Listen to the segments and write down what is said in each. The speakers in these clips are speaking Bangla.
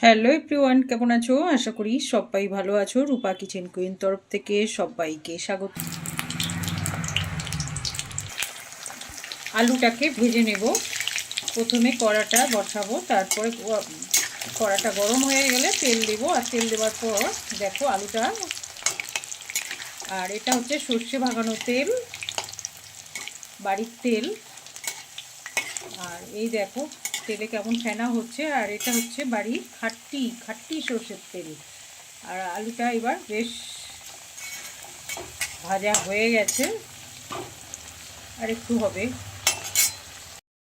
হ্যালো এভরিওয়ান, কেমন আছো? আশা করি সবাই ভালো আছো। রূপা কিচেন কুইন তরফ থেকে সবাইকে স্বাগত। আলুটাকে ভেজে নেব। প্রথমে কড়াটা বসাবো, তারপরে কড়াটা গরম হয়ে গেলে তেল দেবো। আর তেল দেওয়ার পর দেখো আলুটা, আর এটা হচ্ছে সর্ষে ভাঙানো তেল, বাড়ির তেল। আর এই দেখো তেলে কেমন ফেনা হচ্ছে, আর এটা হচ্ছে বাড়ির খাঁটি সর্ষের তেল। আর আলুটা এবার বেশ ভাজা হয়ে গেছে, আর একটু হবে।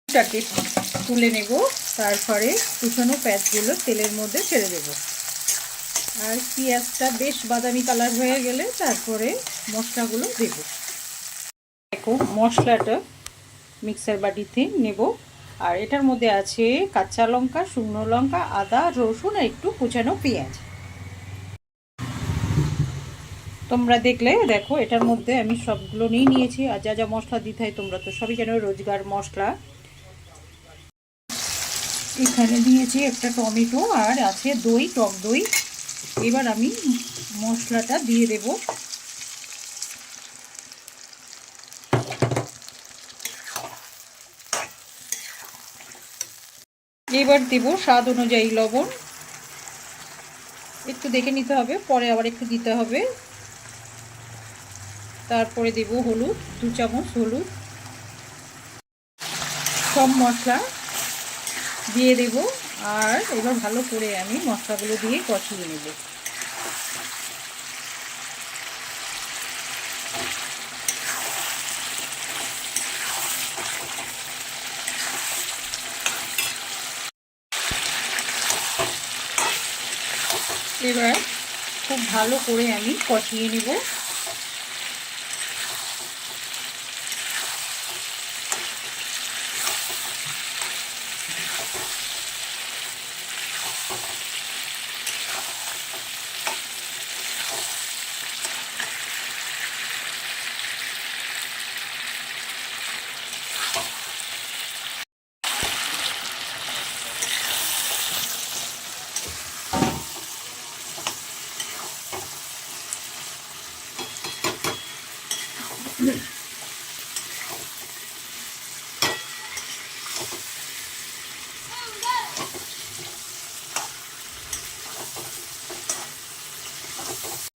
এটাকে তুলে নেব, তারপরে কুচানো পেঁয়াজগুলো তেলের মধ্যে ছেড়ে দেব। আর পেঁয়াজটা বেশ বাদামি কালার হয়ে গেলে তারপরে মশলাগুলো দেব। দেখো মশলাটা মিক্সার বাটিতে নেব। আর এটার মধ্যে আছে কাঁচা লঙ্কা, শুকনো লঙ্কা, আদা, রসুন আর একটু কুচানো পেঁয়াজ। তোমরা দেখলে দেখো এটার মধ্যে আমি সবগুলো নিয়ে নিয়েছি। আর যা যা মশলা দিতে হয় তোমরা তো সবই জানো, রোজগার মশলা। এখানে দিয়েছি একটা টমেটো, আর আছে দই, টক দই। এবার আমি মশলাটা দিয়ে দেব। এবার দেব স্বাদ অনুযায়ী লবণ, একটু দেখে নিতে হবে, পরে আবার একটু দিতে হবে। তারপরে দেব হলুদ, 2 চামচ হলুদ। সব মশলা দিয়ে দেব। আর এবার ভালো করে আমি মশলাগুলো দিয়ে কষিয়ে নেব। এবার খুব ভালো করে আমি কষিয়ে নেব।